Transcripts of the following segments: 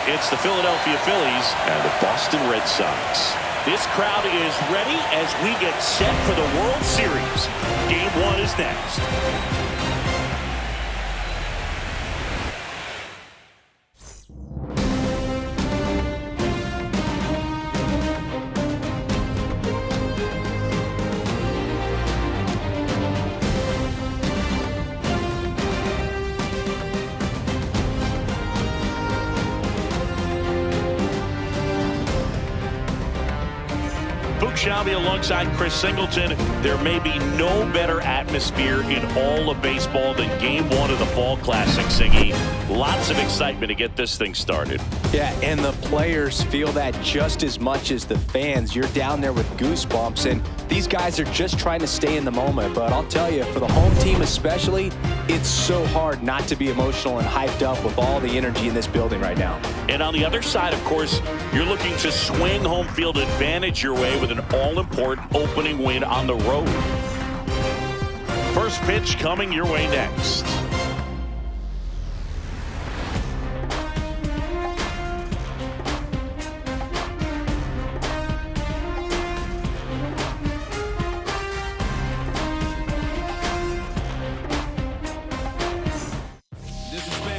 It's the Philadelphia Phillies and the Boston Red Sox. This crowd is ready as we get set for the World Series. Game 1 is next. Shelby alongside Chris Singleton. There may be no better atmosphere in all of baseball than Game 1 of the Fall Classic, Singy. Lots of excitement to get this thing started. Yeah, and the players feel that just as much as the fans. You're down there with goosebumps, and these guys are just trying to stay in the moment. But I'll tell you, for the home team especially, it's so hard not to be emotional and hyped up with all the energy in this building right now. And on the other side, of course, you're looking to swing home field advantage your way with an all-important opening win on the road. First pitch coming your way next.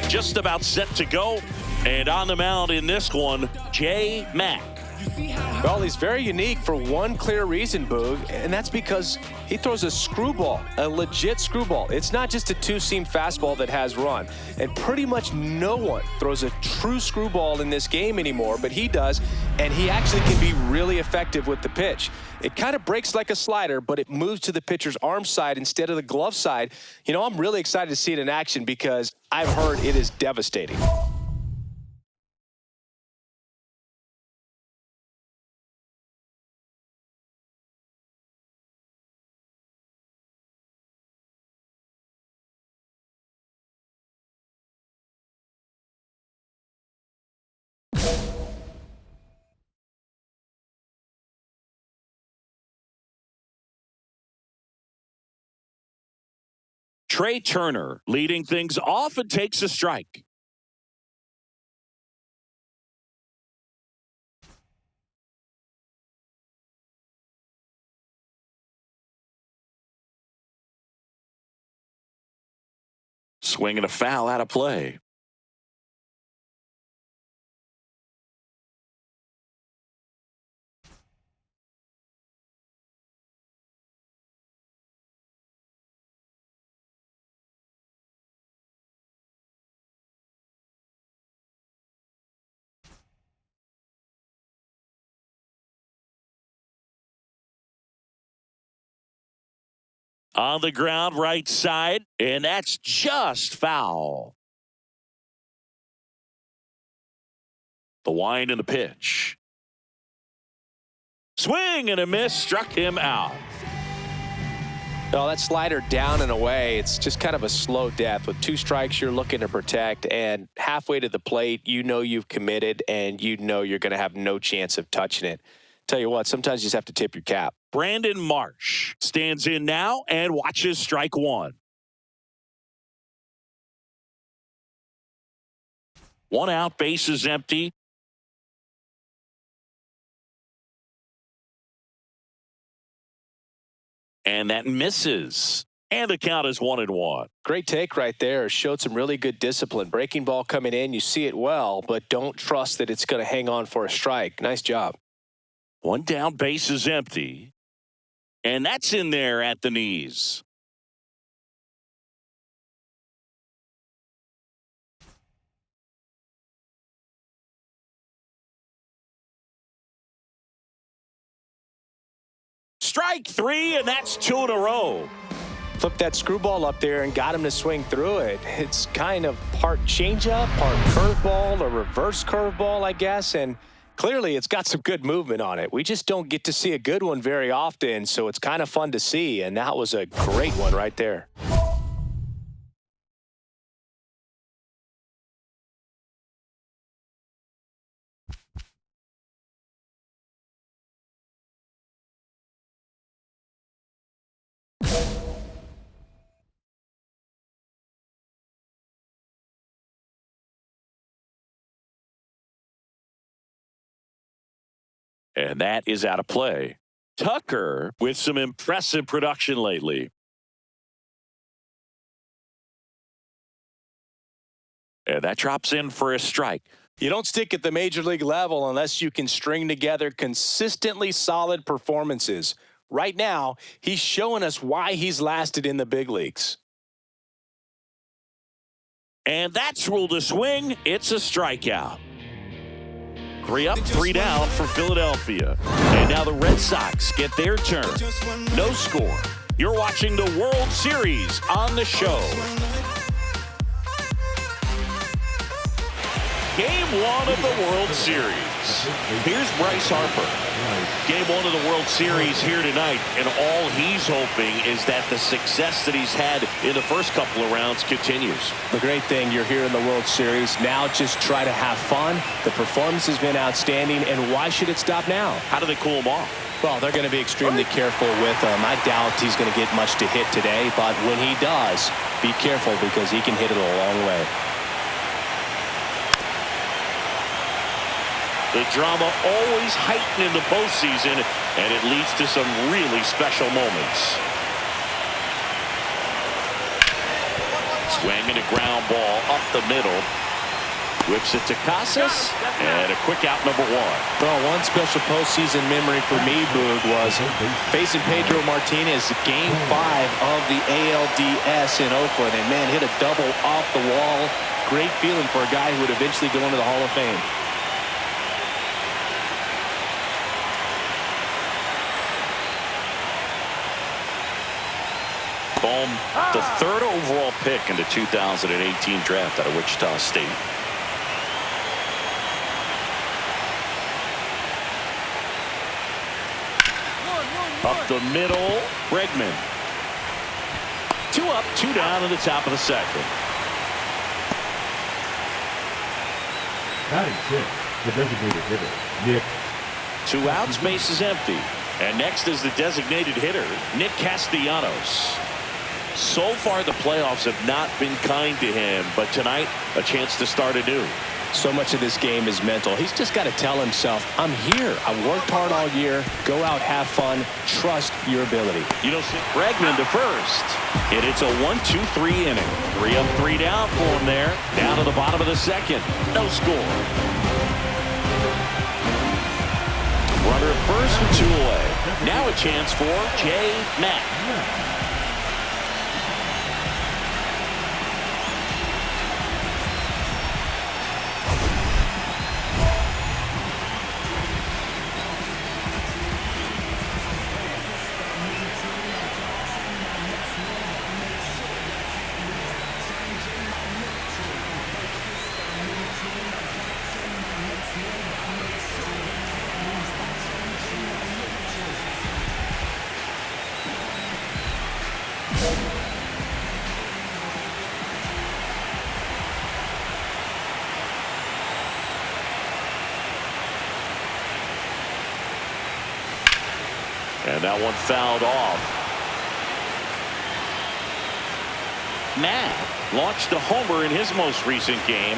Just about set to go. And on the mound in this one, J. Mack. Well, he's very unique for one clear reason, Boog, and that's because he throws a screwball, a legit screwball. It's not just a two-seam fastball that has run. And pretty much no one throws a true screwball in this game anymore, but he does, and he actually can be really effective with the pitch. It kind of breaks like a slider, but it moves to the pitcher's arm side instead of the glove side. You know, I'm really excited to see it in action because I've heard it is devastating. Trey Turner leading things off and takes a strike. Swing and a foul out of play. On the ground, right side, and that's just foul. The wind and the pitch. Swing and a miss, struck him out. Oh, that slider down and away, it's just kind of a slow death. With 2 strikes, you're looking to protect, and halfway to the plate, you know you've committed, and you know you're going to have no chance of touching it. Tell you what, sometimes you just have to tip your cap. Brandon Marsh stands in now and watches strike 1. 1 out, base is empty. And that misses. And the count is 1-1. Great take right there. Showed some really good discipline. Breaking ball coming in, you see it well, but don't trust that it's going to hang on for a strike. Nice job. 1 down, base is empty. And that's in there at the knees. Strike 3, and that's 2 in a row. Flipped that screwball up there and got him to swing through it. It's kind of part changeup, part curveball, or reverse curveball, I guess, and clearly it's got some good movement on it. We just don't get to see a good one very often, so it's kind of fun to see, and that was a great one right there. And that is out of play. Tucker with some impressive production lately. And that drops in for a strike. You don't stick at the major league level unless you can string together consistently solid performances. Right now, he's showing us why he's lasted in the big leagues. And that's ruled a swing. It's a strikeout. 3 up, 3 down for Philadelphia. And now the Red Sox get their turn. No score. You're watching the World Series on the show. Game 1 of the World Series. Here's Bryce Harper. Game 1 of the World Series here tonight, and all he's hoping is that the success that he's had in the first couple of rounds continues. The great thing, you're here in the World Series. Now just try to have fun. The performance has been outstanding, and why should it stop now? How do they cool him off? Well, they're going to be extremely careful with him. I doubt he's going to get much to hit today, but when he does, be careful because he can hit it a long way. The drama always heightened in the postseason, and it leads to some really special moments. Swing and a ground ball up the middle. Whips it to Casas, and a quick out, number 1. Well, one special postseason memory for me, Boog, was facing Pedro Martinez, Game 5 of the ALDS in Oakland, and man, hit a double off the wall. Great feeling for a guy who would eventually go into the Hall of Fame. Bohm, the 3rd overall pick in the 2018 draft out of Wichita State. Up the middle, Bregman. 2 up, 2 down in the top of the 2nd. Batting 6, the designated hitter, Nick. 2 outs, base is empty. And next is the designated hitter, Nick Castellanos. So far, the playoffs have not been kind to him, but tonight, a chance to start anew. So much of this game is mental. He's just got to tell himself, I'm here. I worked hard all year. Go out, have fun. Trust your ability. You don't see Bregman to first. And it's a 1-2-3 inning. 3 up, 3 down for him there. Down to the bottom of the 2nd. No score. Runner at first with 2 away. Now a chance for J. Matt. And that one fouled off. Matt launched a homer in his most recent game.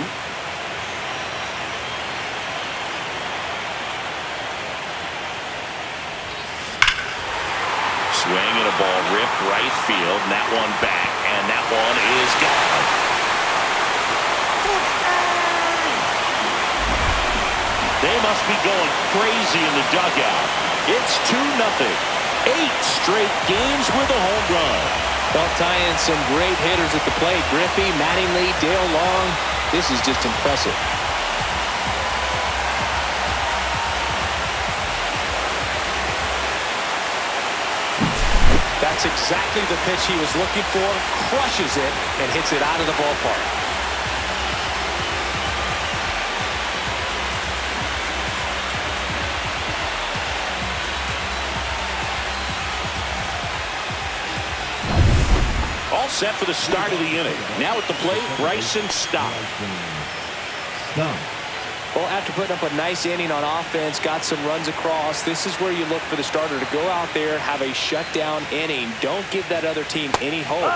Swing and a ball ripped right field, and that one back, and that one is gone. They must be going crazy in the dugout. It's 2-0. 8 straight games with a home run. Well, tying some great hitters at the plate. Griffey, Mattingly, Dale Long. This is just impressive. That's exactly the pitch he was looking for. Crushes it and hits it out of the ballpark. All set for the start of the inning. Now at the plate, Bryson Stott. Well, after putting up a nice inning on offense, got some runs across, this is where you look for the starter to go out there, have a shutdown inning. Don't give that other team any hope.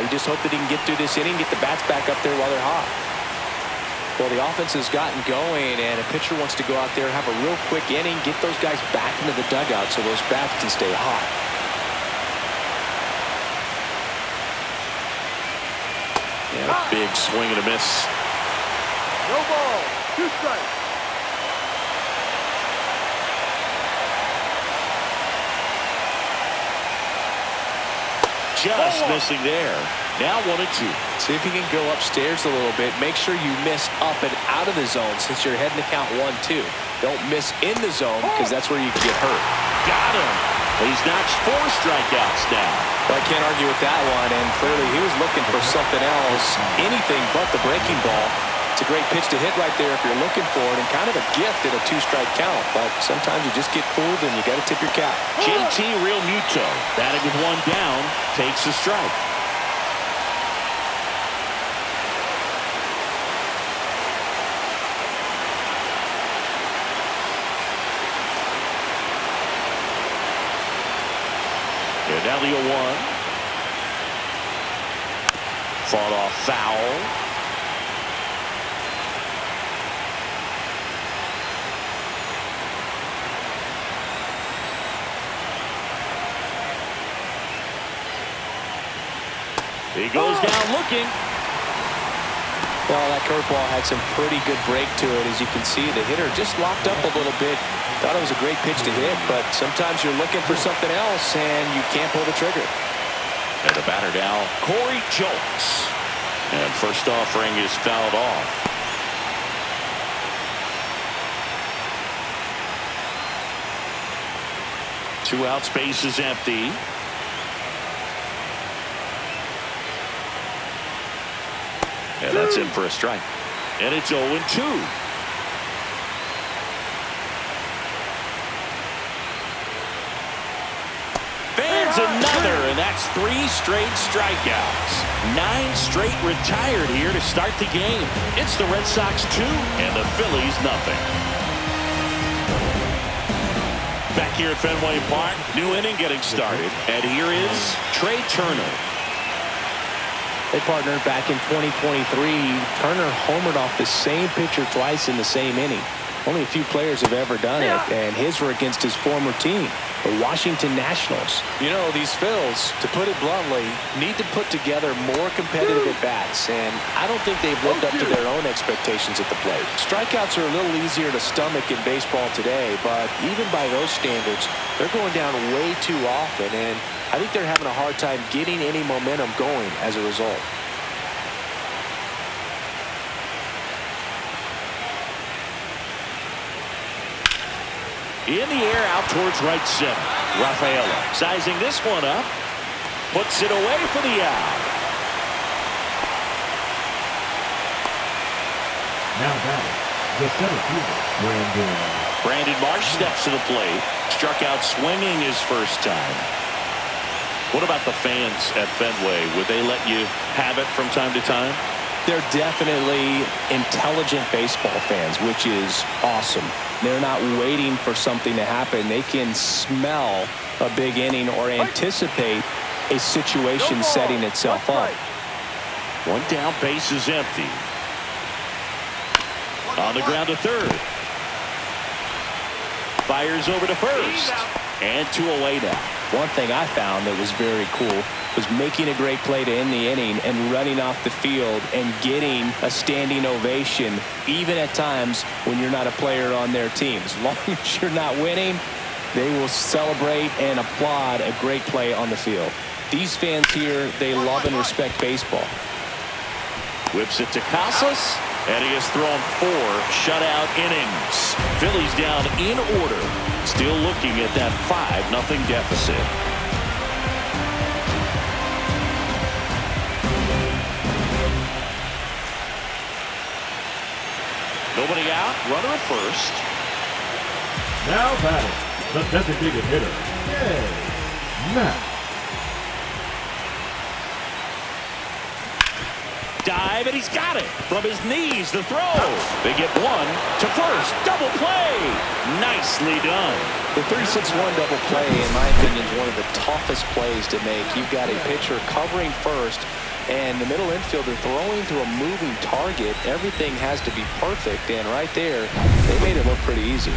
You just hope that he can get through this inning, get the bats back up there while they're hot. Well, the offense has gotten going, and a pitcher wants to go out there, have a real quick inning, get those guys back into the dugout so those bats can stay hot. And a big swing and a miss. No ball. 2 strikes. Just missing there. Now 1-2. See if you can go upstairs a little bit. Make sure you miss up and out of the zone since you're heading to count 1-2. Don't miss in the zone because that's where you can get hurt. Got him. He's notched 4 strikeouts now. Well, I can't argue with that one, and clearly he was looking for something else, anything but the breaking ball. It's a great pitch to hit right there if you're looking for it, and kind of a gift at a 2-strike count. But sometimes you just get fooled, and you got to tip your cap. JT Realmuto, batting with 1 down, takes a strike. And now the 0-1. Fought off foul. He goes down looking. Well, that curveball had some pretty good break to it. As you can see, the hitter just locked up a little bit. Thought it was a great pitch to hit, but sometimes you're looking for something else, and you can't pull the trigger. And the batter now, Corey Julks. And first offering is fouled off. Two outs, base is empty. And that's in for a strike. And it's 0-2. Fans another, and that's 3 straight strikeouts. 9 straight retired here to start the game. It's the Red Sox 2 and the Phillies nothing. Back here at Fenway Park, new inning getting started. And here is Trey Turner. They partnered back in 2023. Turner homered off the same pitcher twice in the same inning. Only a few players have ever done it, and his were against his former team, the Washington Nationals. You know, these Phils, to put it bluntly, need to put together more competitive at-bats, and I don't think they've lived up to their own expectations at the plate. Strikeouts are a little easier to stomach in baseball today, but even by those standards, they're going down way too often, and I think they're having a hard time getting any momentum going as a result. In the air out towards right center. Rafaela sizing this one up. Puts it away for the out. Now batting, the center fielder, Brandon Marsh steps to the plate. Struck out swinging his first time. What about the fans at Fenway? Would they let you have it from time to time? They're definitely intelligent baseball fans, which is awesome. They're not waiting for something to happen. They can smell a big inning or anticipate a situation setting itself up. 1 down, base is empty. On the ground to third. Fires over to first. And 2 away now. One thing I found that was very cool was making a great play to end the inning and running off the field and getting a standing ovation, even at times when you're not a player on their team. As long as you're not winning, they will celebrate and applaud a great play on the field. These fans here, they love and respect baseball. Whips it to Casas, and he has thrown 4 shutout innings. Phillies down in order, still looking at that 5-0 deficit. Nobody out, runner at first. now batting, the designated hitter, Matt. Dive, and he's got it. From his knees, the throw. They get 1 to first. Double play. Nicely done. The 3-6-1 double play, in my opinion, is one of the toughest plays to make. You've got a pitcher covering first, And the middle infielder throwing to a moving target, everything has to be perfect. And right there, they made it look pretty easy.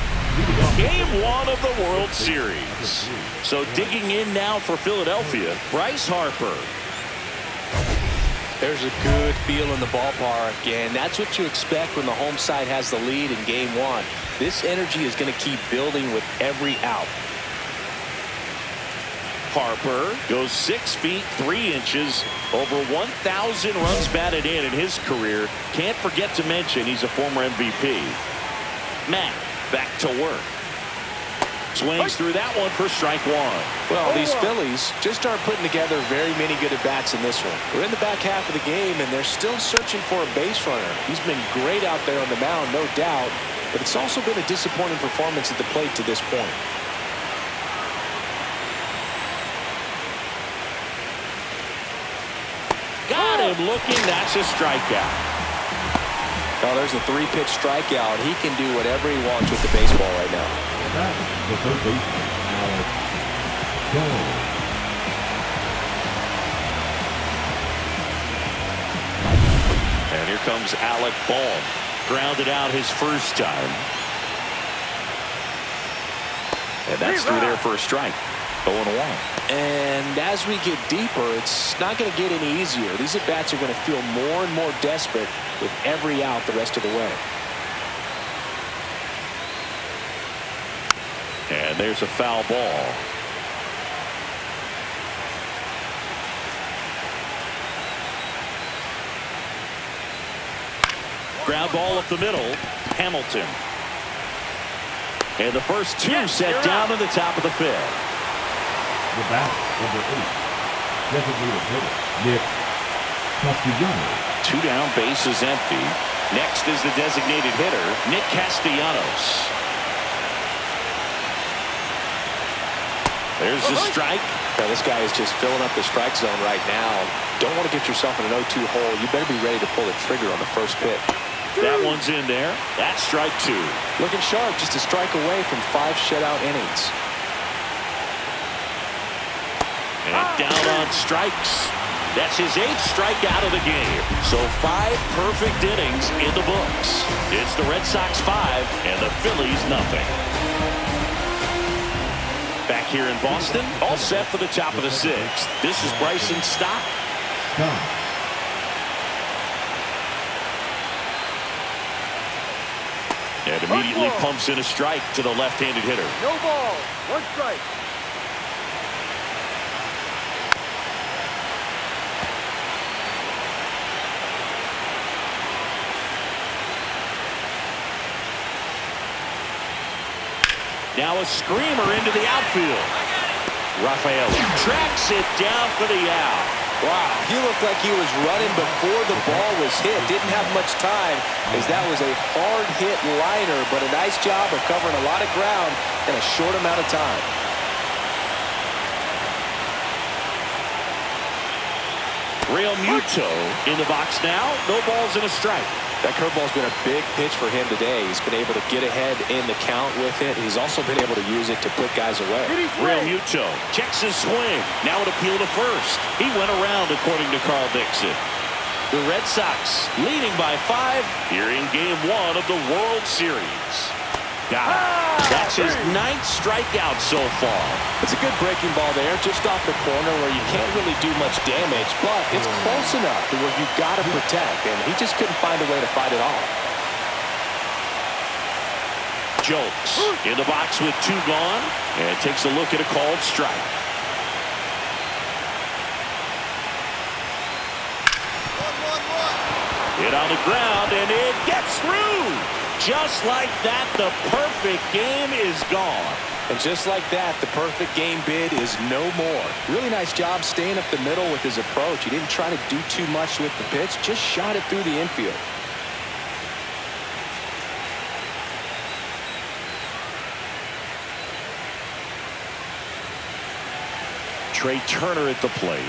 Game 1 of the World Series. So digging in now for Philadelphia, Bryce Harper. There's a good feel in the ballpark, and that's what you expect when the home side has the lead in Game 1. This energy is going to keep building with every out. Harper goes 6 feet 3 inches, over 1,000 runs batted in his career. Can't forget to mention he's a former MVP. Matt back to work. Swings through that one for strike 1. Well, these Phillies just aren't putting together very many good at-bats in this one. We're in the back half of the game, and they're still searching for a base runner. He's been great out there on the mound, no doubt, but it's also been a disappointing performance at the plate to this point. Got him looking. That's a strikeout. Oh, there's a 3-pitch strikeout. He can do whatever he wants with the baseball right now. The third baseman, Alex Duel. And here comes Alec Bohm. Grounded out his first time. And that's through there for a strike. 0-1. And as we get deeper, it's not going to get any easier. These at-bats are going to feel more and more desperate with every out the rest of the way. And there's a foul ball. Ground ball up the middle. Hamilton. And the first two set down to the top of the 5th. The bat, number 8, designated hitter, Nick Castellanos. 2 down, bases empty. Next is the designated hitter, Nick Castellanos. There's the strike. Now, this guy is just filling up the strike zone right now. Don't want to get yourself in an 0-2 hole. You better be ready to pull the trigger on the first pitch. That one's in there. That's strike 2. Looking sharp, just a strike away from 5 shutout innings. And down on strikes. That's his 8th strikeout of the game. So 5 perfect innings in the books. It's the Red Sox 5 and the Phillies nothing. Back here in Boston, all set for the top of the 6th. This is Bryson Stott. And immediately pumps in a strike to the left-handed hitter. No ball. 1 strike. Now a screamer into the outfield. Rafael tracks it down for the out. Wow, he looked like he was running before the ball was hit. Didn't have much time as that was a hard hit liner, but a nice job of covering a lot of ground in a short amount of time. Real Muto in the box now. No balls and a strike. That curveball's been a big pitch for him today. He's been able to get ahead in the count with it. He's also been able to use it to put guys away. Real Muto checks his swing. Now an appeal to first. He went around, according to Carl Dixon. The Red Sox leading by 5 here in Game 1 of the World Series. Got it. That's his 9th strikeout so far. It's a good breaking ball there, just off the corner where you can't really do much damage, but it's close enough to where you've got to protect, and he just couldn't find a way to fight it off. Jokes in the box with 2 gone, and takes a look at a called strike. Hit on the ground, and it gets through. Just like that, the perfect game is gone. And just like that, the perfect game bid is no more. Really nice job staying up the middle with his approach. He didn't try to do too much with the pitch, just shot it through the infield. Trey Turner at the plate.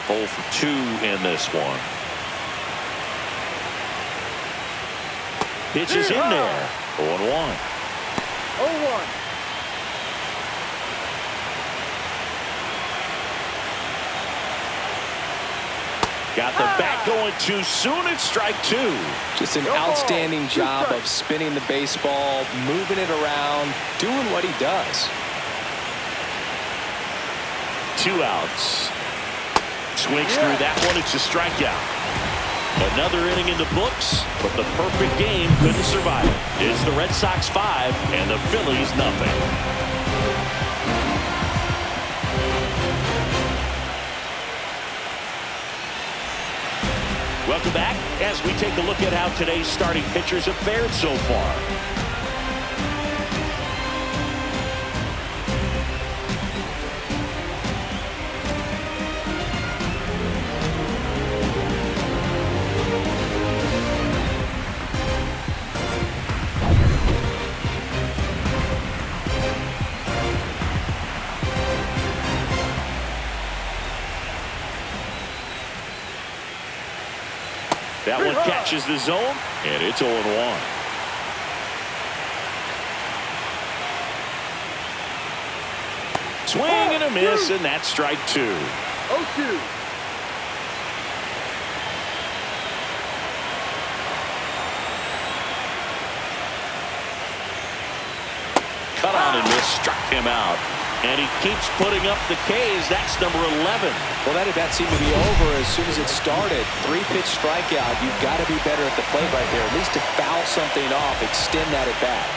0 for 2 in this one. Pitch is in there. 0-1. 0-1. Got the bat going too soon. It's strike two. Just an outstanding job of spinning the baseball, moving it around, doing what he does. 2 outs. Swings through that one. It's a strikeout. Another inning in the books, but the perfect game couldn't survive it. It's the Red Sox 5 and the Phillies nothing. Welcome back as we take a look at how today's starting pitchers have fared so far. That one catches the zone, and it's 0-1. Swing and a miss, and that's strike two. 0-2. Cut on and miss, struck him out. And he keeps putting up the Ks. That's number 11. Well, that at-bat seemed to be over as soon as it started. 3-pitch strikeout. You've got to be better at the plate right there. At least to foul something off, extend that at-bat.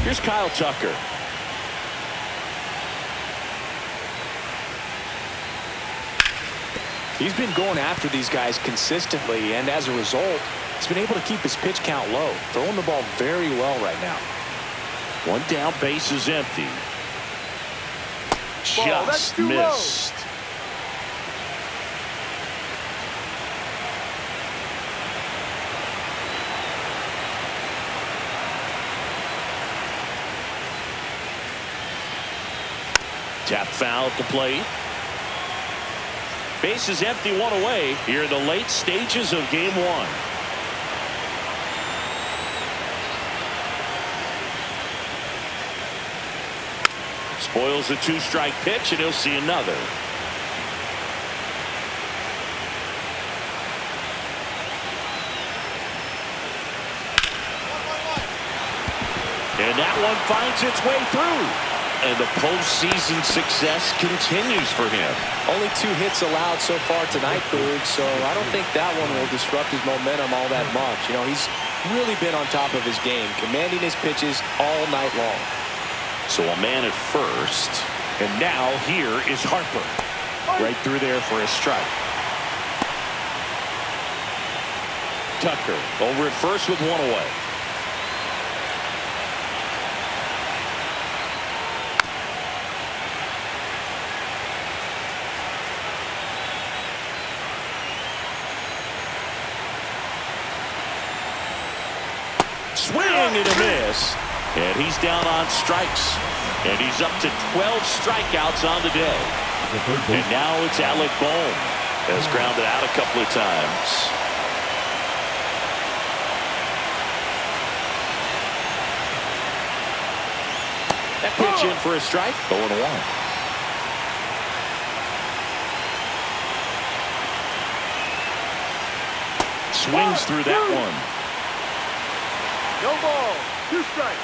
Here's Kyle Tucker. He's been going after these guys consistently, and as a result, he's been able to keep his pitch count low, throwing the ball very well right now. One down, base is empty. That's Just too missed. Tap foul at the plate. Base is empty, one away here in the late stages of game one. Spoils a 2-strike pitch, and he'll see another. And that one finds its way through. And the postseason success continues for him. Only 2 hits allowed so far tonight, Boog, so I don't think that one will disrupt his momentum all that much. You know, he's really been on top of his game, commanding his pitches all night long. So a man at first, and now here is Harper. Right through there for a strike. Tucker over at first with one away. Swing and a miss, and he's down on strikes, and he's up to 12 strikeouts on the day. And now it's Alec Bohm, has grounded out a couple of times. That pitch in for a strike, 0-1. Swings through that one. No ball. 2 strikes.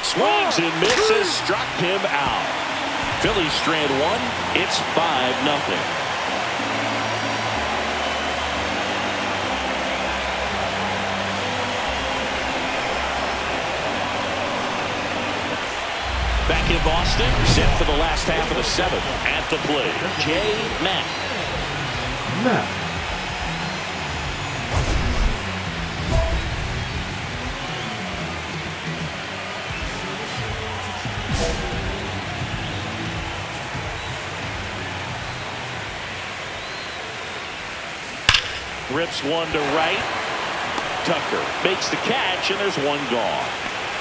Swings and misses, struck him out. Phillies strand 1. It's 5-0. Back in Boston, set for the last half of the 7th. At the plate, J. Mack. Rips one to right. Tucker makes the catch, and there's one gone.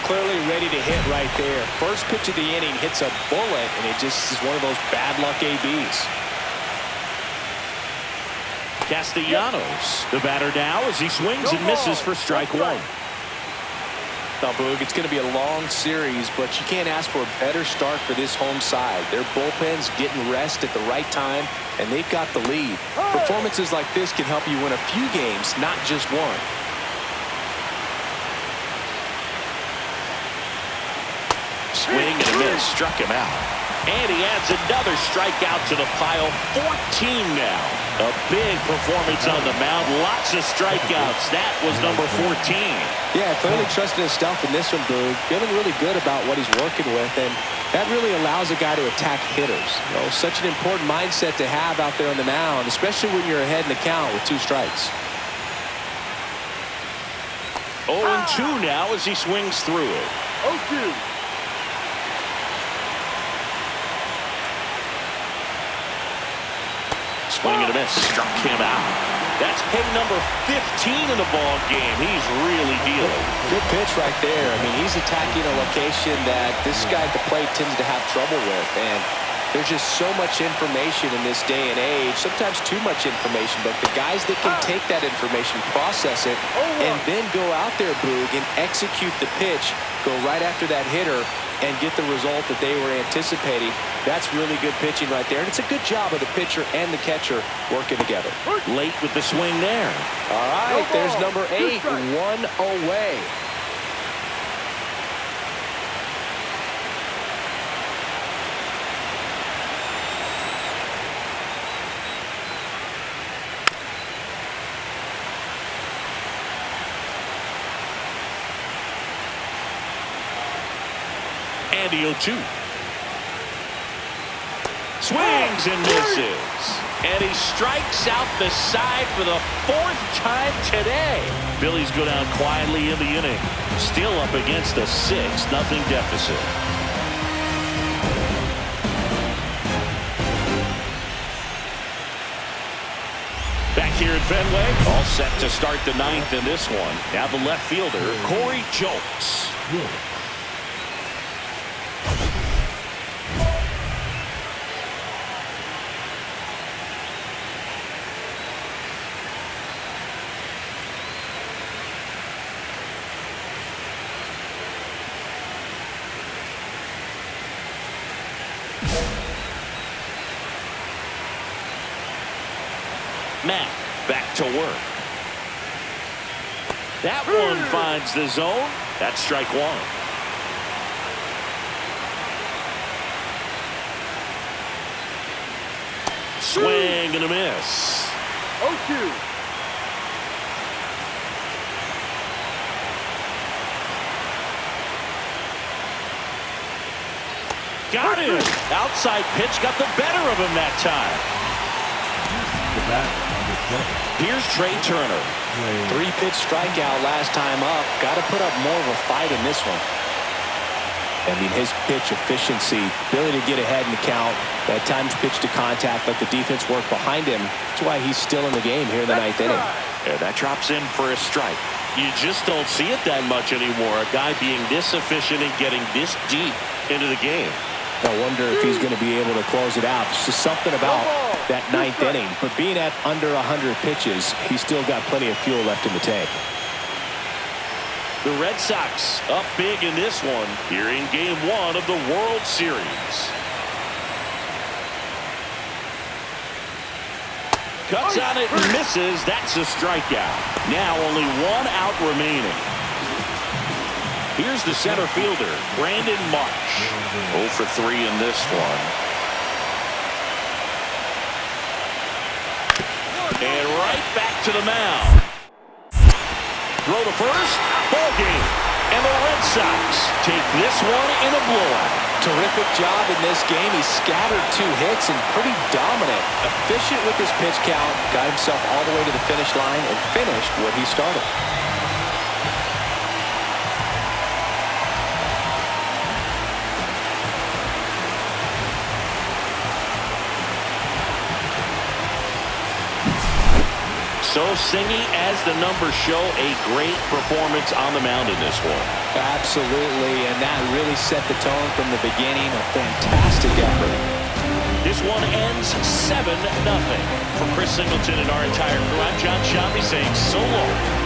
clearly ready to hit right there. First pitch of the inning hits a bullet, and it just is one of those bad luck ABs. Castellanos, the batter now as he swings and misses for strike one. Now, Boog, it's going to be a long series, but you can't ask for a better start for this home side. Their bullpen's getting rest at the right time, and they've got the lead. Performances like this can help you win a few games, not just one. Swing and a miss, struck him out. And he adds another strikeout to the pile, 14 now. A big performance on the mound, lots of strikeouts. That was number 14. Yeah, clearly trusting his stuff in this one, Boog. Feeling really good about what he's working with, and that really allows a guy to attack hitters. You know, such an important mindset to have out there on the mound, especially when you're ahead in the count with 2 strikes. 0-2 now as he swings through it. 0-2. Swing and a miss, struck him out. That's hit number 15 in the ball game. He's really dealing. Good pitch right there. I mean, he's attacking a location that this guy at the plate tends to have trouble with. And there's just so much information in this day and age, sometimes too much information. But the guys that can take that information, process it, and then go out there, Boog, and execute the pitch, go right after that hitter, and get the result that they were anticipating. That's really good pitching right there. And it's a good job of the pitcher and the catcher working together. Late with the swing there. All right, there's number 8, 1 away. And the 0-2. Swings and misses. And he strikes out the side for the 4th time today. Phillies go down quietly in the inning. Still up against a 6-0 deficit. Back here at Fenway, all set to start the 9th in this one. Now the left fielder, Corey Julks. Matt back to work. That one finds the zone. That's strike 1. Swing and a miss. 0-2. Got him. Outside pitch got the better of him that time. Here's Trey Turner. 3-pitch strikeout last time up. Got to put up more of a fight in this one. I mean, his pitch efficiency, ability to get ahead in the count, at times pitch to contact, let the defense work behind him. That's why he's still in the game here in the 9th inning. Yeah, that drops in for a strike. You just don't see it that much anymore. A guy being this efficient and getting this deep into the game. I wonder if he's going to be able to close it out. It's just something about that 9th inning. But being at under 100 pitches, he's still got plenty of fuel left in the tank. The Red Sox up big in this one here in Game 1 of the World Series. Cuts on it and misses. That's a strikeout. Now only 1 out remaining. Here's the center fielder, Brandon Marsh. 0 for 3 in this one. And right back to the mound. Throw to first, ball game. And the Red Sox take this one in a blowout. Terrific job in this game. He scattered 2 hits and pretty dominant. Efficient with his pitch count. Got himself all the way to the finish line and finished what he started. So, Singy, as the numbers show, a great performance on the mound in this one. Absolutely, and that really set the tone from the beginning. A fantastic effort. This one ends 7-0. For Chris Singleton and our entire crew, I'm John Shammy saying so long.